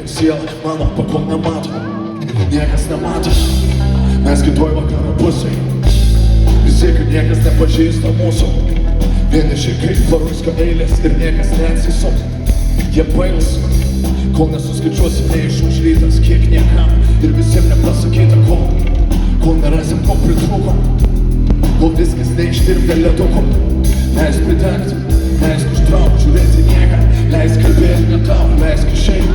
siela mano, pakol nemato, niekas nemato, mes kitoj vakaro pusėj, visi, kad niekas nepažįsta mūsų, vieniši kaip Parucko eilės ir niekas neatsisuks, jie bailūs, kol nesuskaičiuosi neišužrytas, kiek niekam ir visiems nepasakyta, kol nerasim, ko pritrūko, kol viskas neištirpdė leduko, leisk pritekt, leisk užtraukt, žiūrėti nieką, leisk kalbėti ne tau, leisk išeit,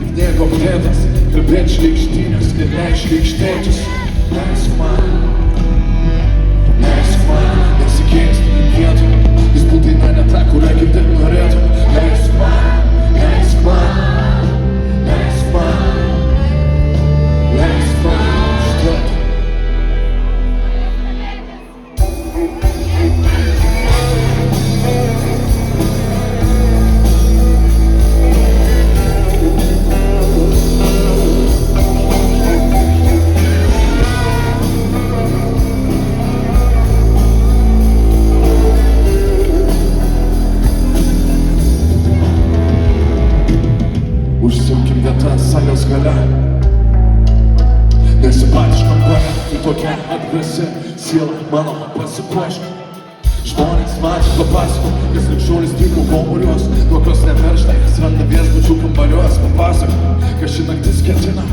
ir nieko pėdas, kalbėti šleikštynės ir neišleikštėtis, leisk man, nesikeisti į vietų, jis būtų ne ta, kurią girdėt norėtų, leisk man, leisk man, leisk man, leisk man, užtat. Užsimkim vietą salės gale, nesipatiškam bare, tai tokia atgrasi siela mano pasipuošk. Žmonės mačiai papasako, kas likščiolis tyrų gomurios, kokios neperštai, kas randa viešbučių kambarios, papasako, kas ši naktis ketina.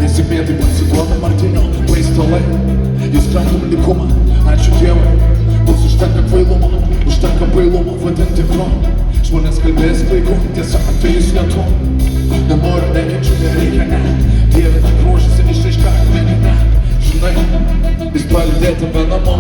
Nesimėtai pasituoda Martinio paistalai, jis sprendum likumą, ačiū Dievui, mums užtenka kvailumo, užtenka bailumo vadinti tikru. Žmonės kalbės laiku, tiesa apie jis lietu, nenoriu, nekenčiu, nereikia, ne, dievina grožis ir išraiška akmeninė, žinai, jis palydėti be namo.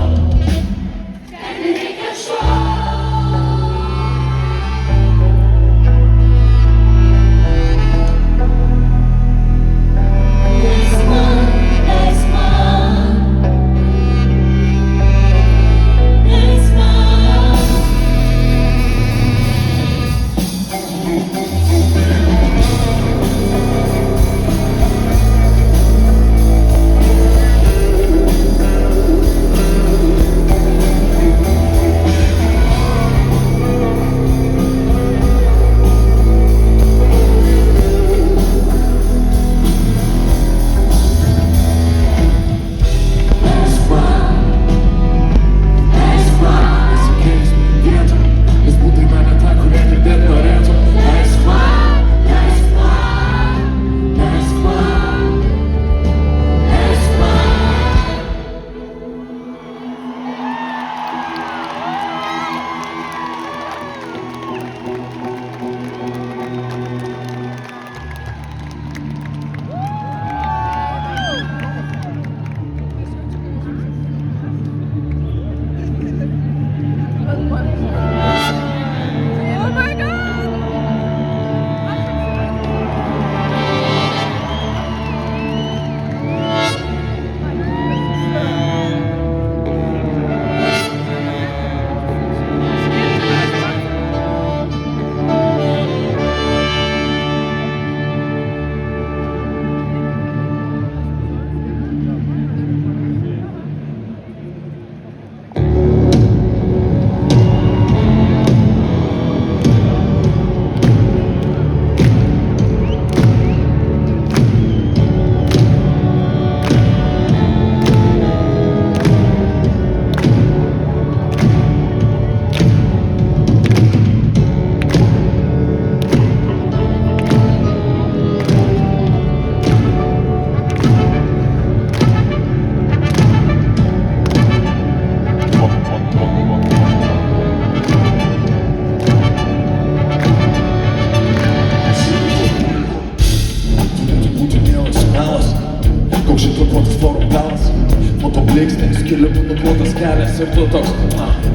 Kilimu nuklotas kelias ir tu toks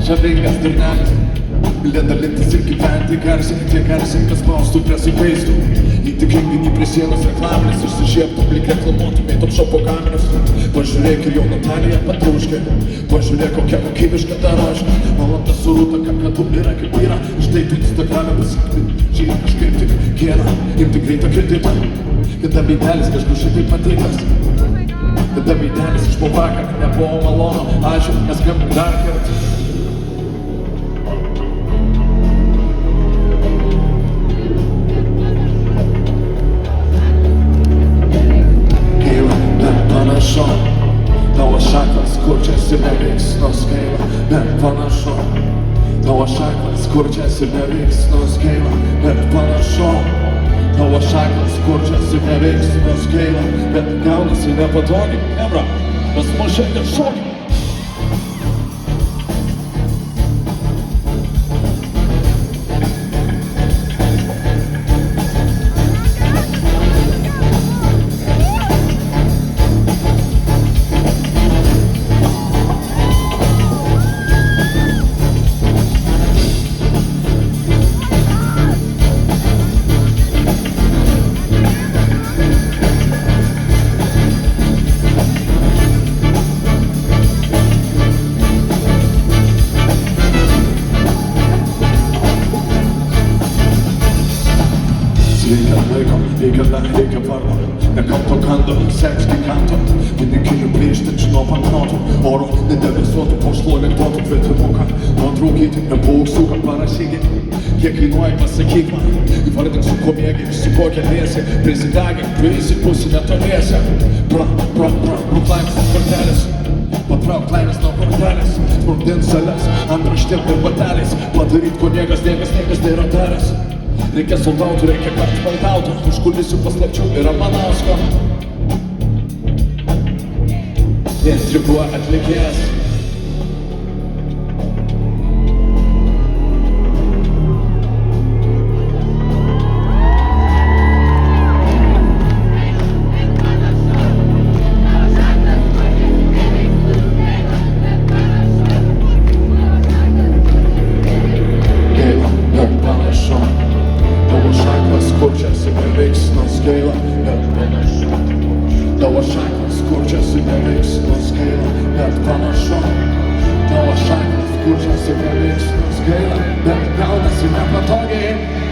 žavingas durnelis. Vilė dalintis ir gyventi garsiai, kas spaustų prie suvaistų. Įtikinginį prie sienos reklaminis, išsižiebtų blik reklamuotumėj top šopo gaminius. Pažiūrėk ir jau Natalija Petruškė, pažiūrėk kokia kokybiška daroškė. Valanda su rūta, kakadu yra kaip yra, štai tu Instagrame pasikti, žyra kažkaip tik gėra, imti greitą kreditą. Kada veidelis kažkur šitaip patiktas, kada veidelis iš po vakar, nebuvo malonu, ačiū, mes skambim dar kartą. gaunasi neveiksnus gaila, bet panašu. Tavo šaknis kurčiasi neveiksnus gaila, bet gaunasi nepatogiai. Nebra, pas mus šiandien šokiai. Reikia vardo, nekalto kando, seks giganto, piniginių plėštančių nuo banknotų, oro nedebesuotų, pošlo anekdotų, kvietimuką, nuotraukyti, nepauksūką, parašykit, kiek kainuoja, pasakyk man, įvardink su ko mėgiai, su kokia lėsi, prisidegink, tu įsipusi netoliesi, brūklainis nuo kortelės, patrauk laimės nuo kortelės, sprogdint sales, antraštėm ir bateliais, padaryt, ko niekas nėra daręs. Reikia soldautų, reikia kartų maldautų, už kulisių paslapčių yra Manausko. Intriguoja atlikėjas. Gaila, bet panašu. Tavo šaknis kurčiasi neveiksnus gaila, bet panašu. Tavo šaknis kurčiasi neveiksnus gaila, bet panašu. Tavo šaknis kurčiasi neveiksnus gaila, bet gaunasi nepatogiai.